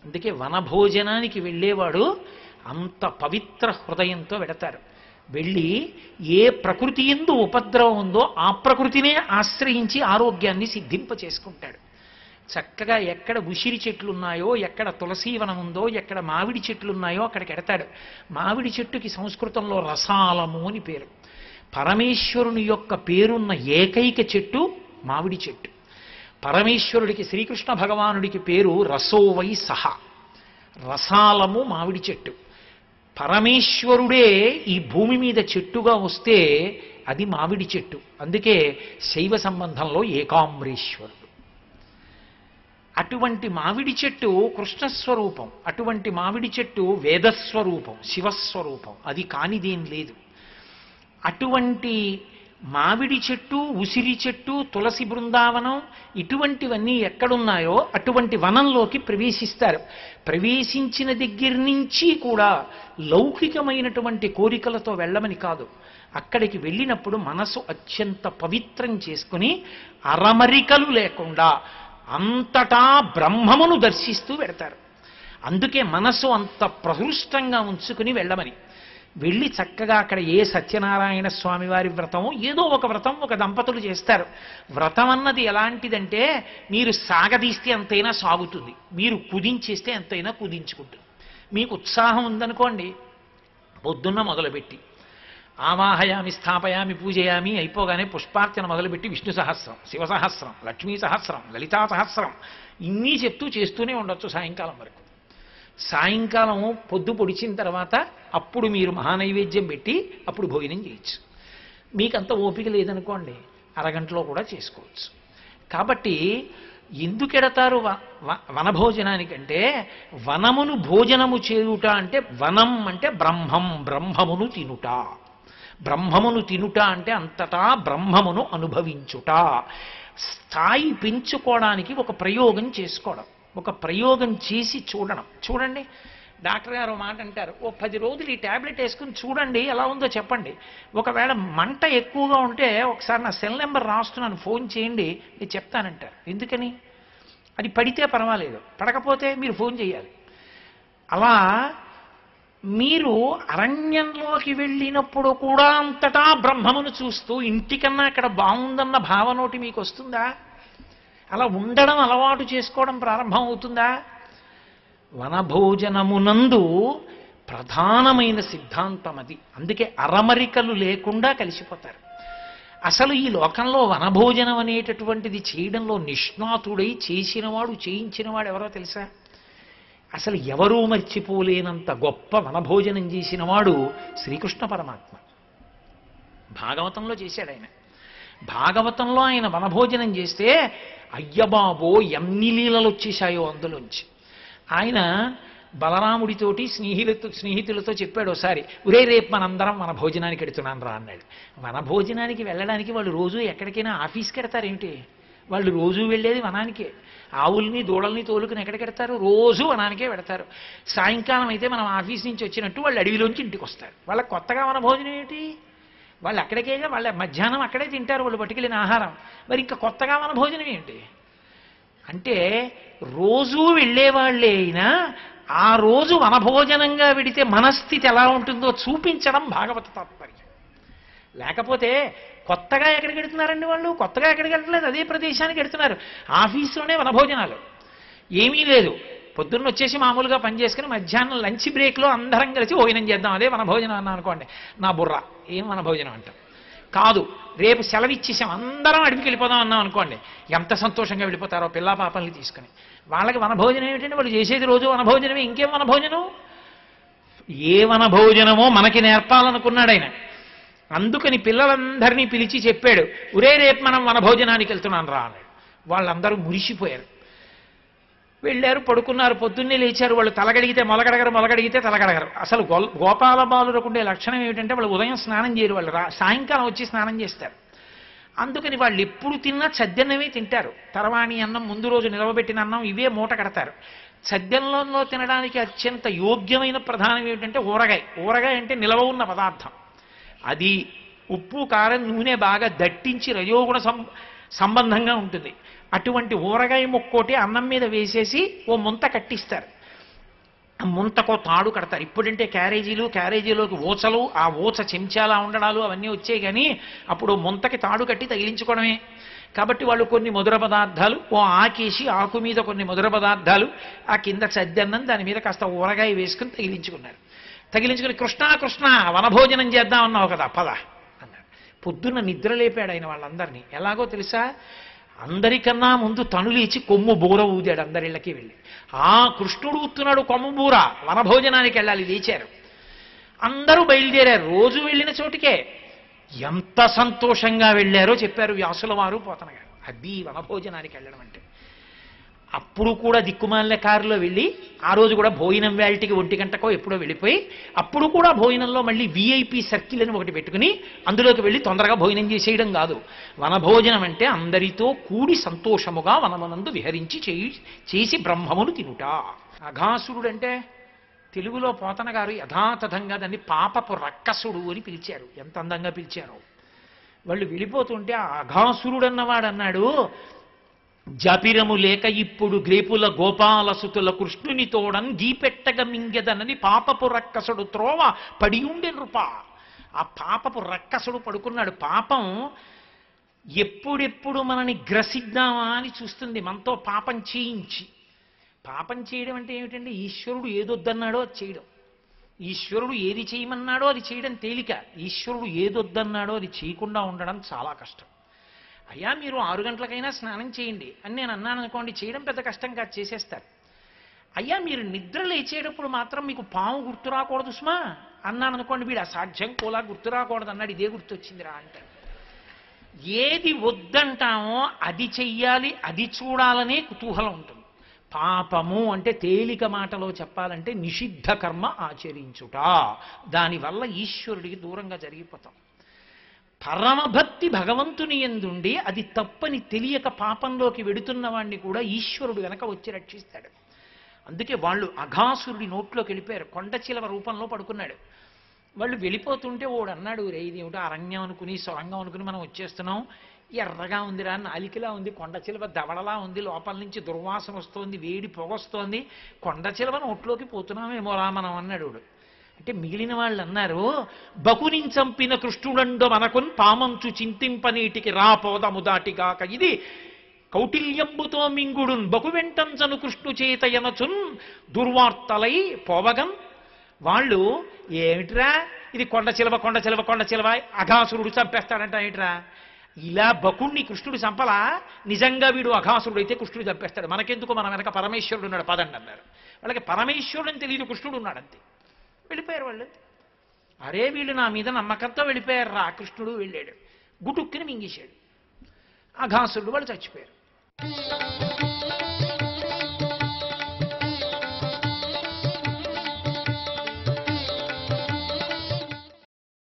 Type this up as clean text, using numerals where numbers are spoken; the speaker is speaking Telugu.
అందుకే వనభోజనానికి వెళ్ళేవాడు అంత పవిత్ర హృదయంతో వెడతారు. వెళ్ళి ఏ ప్రకృతి యందు ఉపద్రవం ఉందో ఆ ప్రకృతినే ఆశ్రయించి ఆరోగ్యాన్ని సిద్ధింప చేసుకుంటాడు. చక్కగా ఎక్కడ ఉసిరి చెట్లు ఉన్నాయో, ఎక్కడ తులసీవనం ఉందో, ఎక్కడ మామిడి చెట్లు ఉన్నాయో అక్కడికి ఎడతాడు. మామిడి చెట్టుకి సంస్కృతంలో రసాలము అని పేరు. పరమేశ్వరుని యొక్క పేరున్న ఏకైక చెట్టు మామిడి చెట్టు. పరమేశ్వరుడికి శ్రీకృష్ణ భగవానుడికి పేరు రసోవై సహ, రసాలము మామిడి చెట్టు. పరమేశ్వరుడే ఈ భూమి మీద చెట్టుగా వస్తే అది మామిడి చెట్టు. అందుకే శైవ సంబంధంలో ఏకాంబరేశ్వరుడు. అటువంటి మామిడి చెట్టు కృష్ణస్వరూపం, అటువంటి మామిడి చెట్టు వేదస్వరూపం, శివస్వరూపం. అది కానిదేం లేదు. అటువంటి మామిడి చెట్టు, ఉసిరి చెట్టు, తులసి బృందావనం ఇటువంటివన్నీ ఎక్కడున్నాయో అటువంటి వనంలోకి ప్రవేశిస్తారు. ప్రవేశించిన దగ్గర నుంచి కూడా లౌకికమైనటువంటి కోరికలతో వెళ్ళమని కాదు, అక్కడికి వెళ్ళినప్పుడు మనసు అత్యంత పవిత్రం చేసుకుని అరమరికలు లేకుండా అంతటా బ్రహ్మమును దర్శిస్తూ వెడతారు. అందుకే మనసు అంత ప్రహృష్టంగా ఉంచుకుని వెళ్ళమని. వెళ్ళి చక్కగా అక్కడ ఏ సత్యనారాయణ స్వామి వారి వ్రతమో ఏదో ఒక వ్రతం ఒక దంపతులు చేస్తారు. వ్రతం అన్నది ఎలాంటిదంటే మీరు సాగదీస్తే ఎంతైనా సాగుతుంది, మీరు కుదించేస్తే ఎంతైనా కుదించుకుంటుంది. మీకు ఉత్సాహం ఉందనుకోండి, పొద్దున్న మొదలుపెట్టి ఆవాహయామి, స్థాపయామి, పూజయామి అయిపోగానే పుష్పార్చన మొదలుపెట్టి విష్ణు సహస్రం, శివ సహస్రం, లక్ష్మీ సహస్రం, లలితా సహస్రం ఇన్ని చెప్తూ చేస్తూనే ఉండొచ్చు సాయంకాలం వరకు. సాయంకాలం పొద్దు పొడిచిన తర్వాత అప్పుడు మీరు మహానైవేద్యం పెట్టి అప్పుడు భోజనం చేయొచ్చు. మీకంత ఓపిక లేదనుకోండి, అరగంటలో కూడా చేసుకోవచ్చు. కాబట్టి ఎందుకెడతారు వనభోజనానికంటే, వనమును భోజనము చేయుట అంటే, వనం అంటే బ్రహ్మం, బ్రహ్మమును తినుట. బ్రహ్మమును తినుట అంటే అంతటా బ్రహ్మమును అనుభవించుట. స్థాయి పెంచుకోవడానికి ఒక ప్రయోగం చేసుకోవడం, ఒక ప్రయోగం చేసి చూడడం. చూడండి, డాక్టర్ గారు మాట అంటారు, ఓ 10 రోజులు ఈ ట్యాబ్లెట్ వేసుకుని చూడండి ఎలా ఉందో చెప్పండి. ఒకవేళ మంట ఎక్కువగా ఉంటే ఒకసారి నా సెల్ నెంబర్ రాస్తున్నాను, ఫోన్ చేయండి, నేను చెప్తానంటారు. ఎందుకని? అది పడితే పర్వాలేదు, పడకపోతే మీరు ఫోన్ చేయాలి. అలా మీరు అరణ్యంలోకి వెళ్ళినప్పుడు కూడా అంతటా బ్రహ్మమును చూస్తూ ఇంటికన్నా అక్కడ బాగుందన్న భావనోటి మీకు వస్తుందా? అలా ఉండడం అలవాటు చేసుకోవడం ప్రారంభం అవుతుందా? వనభోజనమునందు ప్రధానమైన సిద్ధాంతం అది. అందుకే అరమరికలు లేకుండా కలిసిపోతారు. అసలు ఈ లోకంలో వనభోజనం అనేటటువంటిది చేయడంలో నిష్ణాతుడై చేసినవాడు, చేయించినవాడు ఎవరో తెలుసా? అసలు ఎవరూ మర్చిపోలేనంత గొప్ప వనభోజనం చేసినవాడు శ్రీకృష్ణ పరమాత్మ. భాగవతంలో చేశాడు ఆయన. భాగవతంలో ఆయన వనభోజనం చేస్తే అయ్యబాబో ఎన్ని లీలలు వచ్చేశాయో అందులోంచి. ఆయన బలరాముడితోటి స్నేహితులతో చెప్పాడు ఒకసారి, ఒరే రేపు మనందరం వనభోజనానికి వెడుతున్నాను రా అన్నాడు. వనభోజనానికి వెళ్ళడానికి వాళ్ళు రోజు ఎక్కడికైనా ఆఫీస్కి వెడతారేమిటి? వాళ్ళు రోజు వెళ్ళేది వనానికే. ఆవుల్ని దూడల్ని తోలుకుని ఎక్కడికెడతారు? రోజు వనానికే పెడతారు. సాయంకాలం అయితే మనం ఆఫీస్ నుంచి వచ్చినట్టు వాళ్ళు అడవిలోంచి ఇంటికి వస్తారు. వాళ్ళకి కొత్తగా వనభోజనం ఏంటి? వాళ్ళు అక్కడికేగా, వాళ్ళ మధ్యాహ్నం అక్కడే తింటారు వాళ్ళు పట్టుకెళ్ళిన ఆహారం. మరి ఇంకా కొత్తగా వనభోజనం ఏంటి అంటే, రోజూ వెళ్ళేవాళ్ళే అయినా ఆ రోజు వనభోజనంగా వెడితే మనస్థితి ఎలా ఉంటుందో చూపించడం భాగవత తాత్పర్యం. లేకపోతే కొత్తగా ఎక్కడికి వెడుతున్నారండి వాళ్ళు? కొత్తగా ఎక్కడికి వెళ్ళట్లేదు, అదే ప్రదేశానికి వెడుతున్నారు. ఆఫీసులోనే వనభోజనాలు ఏమీ లేదు. పొద్దున్న వచ్చేసి మామూలుగా పనిచేసుకుని మధ్యాహ్నం లంచ్ బ్రేక్లో అందరం కలిసి భోజనం చేద్దాం, అదే వనభోజనం అన్నా అనుకోండి. నా బుర్ర ఏం వనభోజనం అంటాం కాదు. రేపు సెలవు ఇచ్చేసాం అందరం అడవికి వెళ్ళిపోదాం అన్నాం అనుకోండి, ఎంత సంతోషంగా వెళ్ళిపోతారో పిల్లా పాపల్ని తీసుకుని. వాళ్ళకి వనభోజనం ఏమిటంటే వాళ్ళు చేసేది రోజు వనభోజనమే. ఇంకేం వనభోజనం? ఏ వనభోజనమో మనకి నేర్పాలనుకున్నాడు ఆయన. అందుకని పిల్లలందరినీ పిలిచి చెప్పాడు, ఒరే రేపు మనం వనభోజనానికి వెళ్తున్నాను రా అన్నాడు. వాళ్ళందరూ మురిసిపోయారు. వెళ్ళారు, పడుకున్నారు. పొద్దున్నే లేచారు. వాళ్ళు తలగడిగితే మొలగడిగితే తలగడగరు. అసలు గోపాల బాలులకు ఉండే లక్షణం ఏమిటంటే వాళ్ళు ఉదయం స్నానం చేయరు, వాళ్ళు సాయంకాలం వచ్చి స్నానం చేస్తారు. అందుకని వాళ్ళు ఎప్పుడు తిన్నా చద్దన్నమే తింటారు. తర్వాణి అన్నం, ముందు రోజు నిలవబెట్టిన అన్నం, ఇవే మూట కడతారు. చద్దన్నంలో తినడానికి అత్యంత యోగ్యమైన ప్రధానం ఏమిటంటే ఊరగాయ. ఊరగాయ అంటే నిలవ ఉన్న పదార్థం. అది ఉప్పు కారం నూనె బాగా దట్టించి రజోగుణ సంబంధంగా ఉంటుంది. అటువంటి ఊరగాయ ముక్కోటి అన్నం మీద వేసేసి ఓ ముంత కట్టిస్తారు. ఆ ముంతకో తాడు కడతారు. ఇప్పుడంటే క్యారేజీలోకి ఊచలు, ఆ ఊచ చెంచాలా ఉండడాలు అవన్నీ వచ్చాయి. కానీ అప్పుడు ముంతకి తాడు కట్టి తగిలించుకోవడమే. కాబట్టి వాళ్ళు కొన్ని మధుర పదార్థాలు, ఓ ఆకేసి ఆకు మీద కొన్ని మధుర పదార్థాలు, ఆ కింద సద్దన్నం, దాని మీద కాస్త ఊరగాయ వేసుకుని తగిలించుకుని కృష్ణ వనభోజనం చేద్దామన్నావు కదా, పద అన్నాడు. పొద్దున్న నిద్ర లేపాడు ఆయన వాళ్ళందరినీ. ఎలాగో తెలుసా, అందరికన్నా ముందు తను లేచి కొమ్ము బూర ఊదాడు అందరిళ్ళకి వెళ్ళి. ఆ కృష్ణుడు ఊతున్నాడు కొమ్ము బూర, వనభోజనానికి వెళ్ళాలి. లేచారు, అందరూ బయలుదేరారు. రోజు వెళ్ళిన చోటికే ఎంత సంతోషంగా వెళ్ళారో చెప్పారు వ్యాసుల వారు, పోతన గారు. అది వనభోజనానికి వెళ్ళడం అంటే. అప్పుడు కూడా దిక్కుమాలిన కారులో వెళ్ళి, ఆ రోజు కూడా భోజనం వేళటికి 1 గంటకో ఎప్పుడో వెళ్ళిపోయి, అప్పుడు కూడా భోజనంలో మళ్ళీ విఐపి సర్కిల్ అని ఒకటి పెట్టుకుని అందులోకి వెళ్ళి తొందరగా భోజనం చేసేయడం కాదు. వనభోజనం అంటే అందరితో కూడి సంతోషముగా వనమనందు విహరించి చేసి బ్రహ్మమును తినుట. అఘాసురుడు అంటే తెలుగులో పోతన గారు యథాతథంగా దాన్ని పాపపు రక్కసుడు అని పిలిచారు. ఎంత అందంగా పిలిచారో. వాళ్ళు వెళ్ళిపోతుంటే ఆ అఘాసురుడు అన్నవాడు అన్నాడు, జపిరము లేక ఇప్పుడు గ్రేపుల గోపాలసుతుల కృష్ణుని తోడన్ గీపెట్టగ మింగెదనని పాపపు రక్కసుడు త్రోవ పడియుండె నృప. ఆ పాపపు రక్కసుడు పడుకున్నాడు. పాపం ఎప్పుడెప్పుడు మనని గ్రసిద్దామా అని చూస్తుంది, మనతో పాపం చేయించి. పాపం చేయడం అంటే ఏమిటండి, ఈశ్వరుడు ఏదొద్దన్నాడో అది చేయడం. ఈశ్వరుడు ఏది చేయమన్నాడో అది చేయడం తేలిక. ఈశ్వరుడు ఏదొద్దన్నాడో అది చేయకుండా ఉండడం చాలా కష్టం. అయ్యా మీరు 6 గంటలకైనా స్నానం చేయండి అని నేను అన్నాను అనుకోండి, చేయడం పెద్ద కష్టం కాదు, చేసేస్తారు. అయ్యా మీరు నిద్ర లేచేటప్పుడు మాత్రం మీకు పాము గుర్తు రాకూడదు సుమా అన్నాను అనుకోండి, వీడు అసాధ్యం కోలా గుర్తు రాకూడదు అన్నాడు, ఇదే గుర్తొచ్చిందిరా అంటారు. ఏది వద్దంటామో అది చెయ్యాలి, అది చూడాలనే కుతూహలం ఉంటుంది. పాపము అంటే తేలిక మాటలో చెప్పాలంటే నిషిద్ధ కర్మ ఆచరించుట. దానివల్ల ఈశ్వరుడికి దూరంగా జరిగిపోతాం. పరమభక్తి భగవంతుని యందుండి అది తప్పని తెలియక పాపంలోకి వెడుతున్న వాడిని కూడా ఈశ్వరుడు వెనక వచ్చి రక్షిస్తాడు. అందుకే వాళ్ళు అఘాసురుడి నోట్లోకి వెళ్ళిపోయారు. కొండచిలవ రూపంలో పడుకున్నాడు. వాళ్ళు వెళ్ళిపోతుంటే ఓడు అన్నాడు, రే ఇది ఏమిటో అరణ్యం అనుకుని సొరంగం అనుకుని మనం వచ్చేస్తున్నాం, ఎర్రగా ఉందిరా, నాలికలా ఉంది, కొండచిలవ దవడలా ఉంది, లోపల నుంచి దుర్వాసన వస్తోంది, వేడి పొగొస్తోంది, కొండచిలవ నోట్లోకి పోతున్నామేమోరా మనం అన్నాడు. అంటే మిగిలిన వాళ్ళు అన్నారు, బకుని చంపిన కృష్ణుడండు మనకున్ పామంచు చింతింపనీటికి రాపోదము దాటిగాక ఇది కౌటిల్యంబుతో మింగుడున్ బకు వెంటంచను కృష్ణు చేతయనచున్ దుర్వార్తలై పోవగం. వాళ్ళు ఏమిట్రా ఇది కొండచిలవ అఘాసురుడు చంపేస్తాడంట, ఏమిట్రా ఇలా బకుణ్ణి కృష్ణుడు చంపలా, నిజంగా వీడు అఘాసురుడు అయితే కృష్ణుడు చంపేస్తాడు, మనకెందుకు, మన వెనక పరమేశ్వరుడు ఉన్నాడు పదండి అన్నారు. వాళ్ళకి పరమేశ్వరుడు అని తెలియదు, కృష్ణుడు ఉన్నాడు అంతే. వెళ్ళిపోయారు వాళ్ళు. అరే వీళ్ళు నా మీద నమ్మకంతో వెళ్ళిపోయారు రా, కృష్ణుడు వెళ్ళాడు, గుటుక్కుని మింగేశాడు. అఘాసురుడు వాళ్ళు చచ్చిపోయారు.